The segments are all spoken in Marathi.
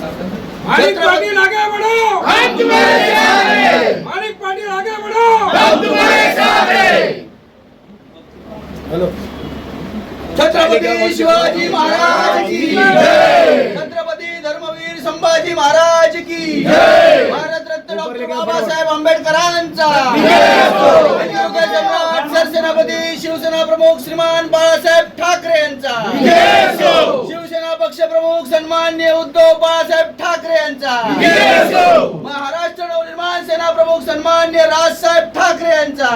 माणिक पाटील आगे बढ़ो, हम तुम्हारे साथ हैं। माणिक पाटील आगे बढ़ो, हम तुम्हारे साथ हैं। हेलो। छत्रपती शिवाजी महाराज की जय। छत्रपती धर्मवीर संभाजी महाराज की जय। भारत रत्न डॉक्टर बाबासाहेब आंबेडकरांचा सम्राट सरसेनापती शिवसेना प्रमुख श्रीमान बाळासाहेब ठाकरे यांचा शिवसेना पक्ष प्रमुख सन्माननीय उद्धव बाळासाहेब ठाकरे यांचा महाराष्ट्र नवनिर्माण सेना प्रमुख सन्माननीय राजसाहेब ठाकरे यांचा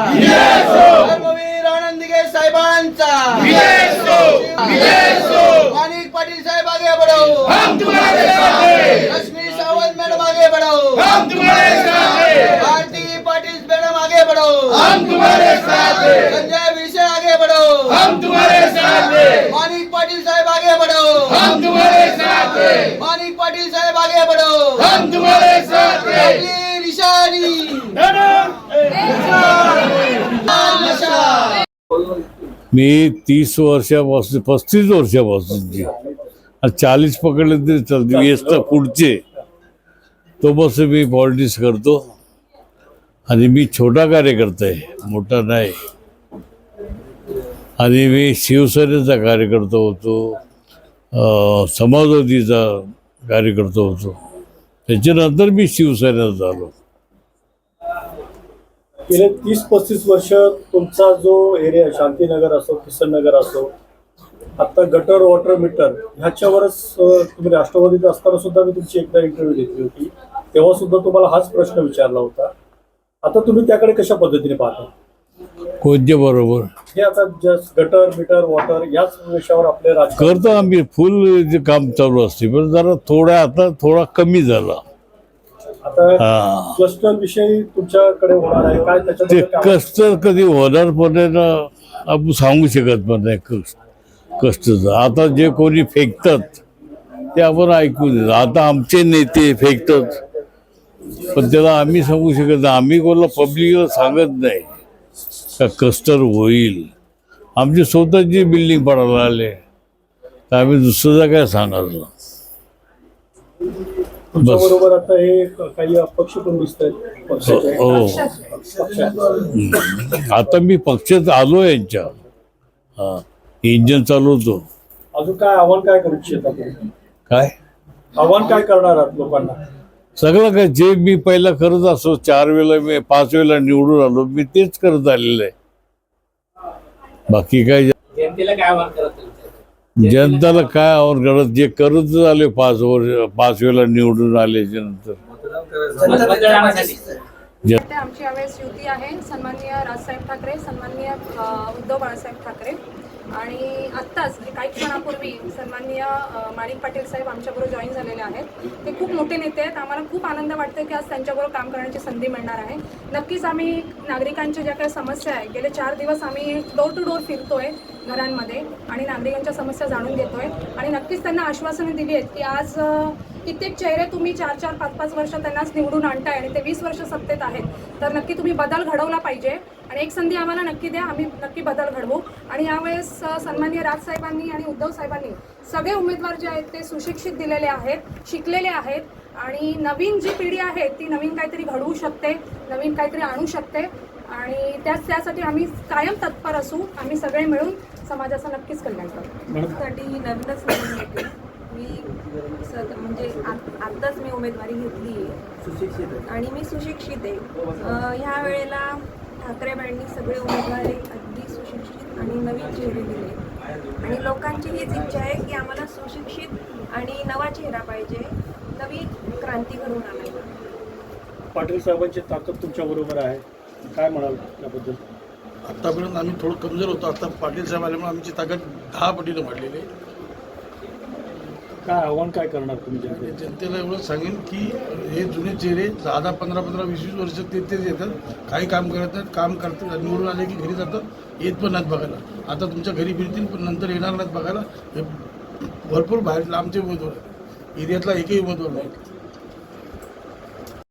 धर्मवीर आनंद दिघे साहेबांचा माणिक पाटील साहेब आगे बढ़ो, हम तुम्हारे साथ हैं। लक्ष्मी सावंत मैडम आगे बढ़ो, हम तुम्हारे साथ हैं। भारती पाटिल मैडम आगे बढ़ो, हम तुम्हारे साथ हैं। संजय विषय आगे बढ़ो, हम तुम्हारे साथ हैं। माणिक पाटिल साहेब आगे बढ़ो, हम तुम्हारे साथ हैं। माणिक पाटिल साहेब आगे बढ़ो, हम तुम्हारे साथ हैं। आपली निशानी मी 30 वर्षापासून 35 वर्षापासूनची 40 पकडले तरी चालते. 20 तर पुढचे तो बस मी पॉलिटिक्स करतो आणि मी छोटा कार्यकर्ता आहे, मोठा नाही. आणि मी शिवसेनेचा कार्यकर्ता होतो, समाजवादीचा कार्यकर्ता होतो. त्याच्यानंतर मी शिवसेनेत झालो. गेले 30-35 वर्ष तुमचा जो एरिया शांतीनगर असो किसन असो, आता गटर वॉटर मीटर ह्याच्यावरच तुम्ही राष्ट्रवादीत असताना सुद्धा मी तुमची एकदा इंटरव्ह्यू घेतली होती, तेव्हा सुद्धा तुम्हाला हाच प्रश्न विचारला होता. आता तुम्ही त्याकडे कशा पद्धतीने पाहता? कोणत्या बरोबर हे आता जस्ट गटर मीटर वॉटर याच विषयावर आपले राजकारण करतो आम्ही. फुल जे काम चालू असते, पण जरा आता थोडा कमी झाला. आता क्लस्टर विषयी तुमच्याकडे होणार आहे काय? ते त्याच्यात कस्टर कधी होणार पण आपण सांगू शकत पण नाही कस्टचं. आता जे कोणी फेकतात ते आपण ऐकू देत. आता आमचे नेते फेकतात, पण त्याला आम्ही सांगू शकत नाही. आम्ही कोणाला पब्लिकला सांगत नाही का कस्टर होईल. आमची स्वतःची बिल्डिंग पडायला आले तर आम्ही दुसऱ्याचा काय सांगायचं. बरोबर. आता हे काही अपक्ष पण दिसत आहेत. हो, आता मी पक्षात आलो यांच्या. इंजन चालवतो. अजून काय आव्हान काय करू इच्छिता? काय आव्हान काय करणार आहात लोकांना? सगळं काय जे मी पहिला करत असो, 4 वेळा मी 5 वेळा निवडून आलो, मी तेच करत आलेलं आहे. बाकी काय जनतेला काय आव्हान करत? जनताला काय आव्हान करत, जे करत आले 5 वेळा निवडून आल्याच्या नंतर. आमची यावेळेस युती आहे. सन्माननीय राजसाहेब ठाकरे, सन्माननीय उद्धव बाळासाहेब ठाकरे आणि आत्ताच काही क्षणापूर्वी सन्माननीय माणिक पाटील साहेब आमच्याबरोबर जॉईन झालेले आहेत. ते खूप मोठे नेते आहेत. आम्हाला खूप आनंद वाटतो की आज त्यांच्याबरोबर काम करण्याची संधी मिळणार आहे. नक्कीच आम्ही नागरिकांच्या ज्या काही समस्या आहे, गेले 4 दिवस आम्ही डोर टू डोर फिरतोय घरांमध्ये आणि नागरिकांच्या समस्या जाणून घेतोय आणि नक्कीच त्यांना आश्वासने दिली आहेत की आज कित्येक चेहरे तुम्ही 4-4, 5-5 वर्ष त्यांनाच निवडून आणताय आणि ते 20 वर्ष सत्तेत आहेत, तर नक्की तुम्ही बदल घडवला पाहिजे आणि एक संधी आम्हाला नक्की द्या, आम्ही नक्की बदल घडवू. आणि यावेळेस सन्माननीय राजसाहेबांनी आणि उद्धव साहेबांनी सगळे उमेदवार जे आहेत ते सुशिक्षित दिलेले आहेत, शिकलेले आहेत आणि नवीन जी पिढी आहे ती नवीन काहीतरी घडवू शकते, नवीन काहीतरी आणू शकते आणि त्यासाठी आम्ही कायम तत्पर असू. आम्ही सगळे मिळून समाजाचं नक्कीच कल्याण करू. साठी नवीनच निवडून येते मी. म्हणजे आत्ताच मी उमेदवारी घेतली आहे आणि मी सुशिक्षित आहे. ह्या वेळेला ठाकरेबाईंनी सगळे उमेदवार अगदी सुशिक्षित आणि नवीन चेहरे दिले आणि लोकांची हीच इच्छा आहे की आम्हाला सुशिक्षित आणि नवा चेहरा पाहिजे, नवी क्रांती घडवून आणायला. पाटील साहेबांची ताकद तुमच्या बरोबर आहे, काय म्हणाल त्याबद्दल? आतापर्यंत आम्ही थोडं कमजोर होतो. आता पाटील साहेब आल्यामुळे आमची ताकद 10 पटीनं वाढलेली आहे. काय आव्हान काय करणार तुम्ही जनतेला एवढं सांगेन की हे जुने चेहरे 10-10, 15-15, 20-20 वर्ष तेच येतात, काही काम करत नाहीत. काम करतात, निवडून आले की घरी जातात, येत पण नाहीत बघायला. आता तुमच्या घरी फिरतील पण नंतर येणार नाहीत बघायला. हे भरपूर बाहेर लांबचे उमेदवार आहेत, एरियातला एकही उमेदवार नाही.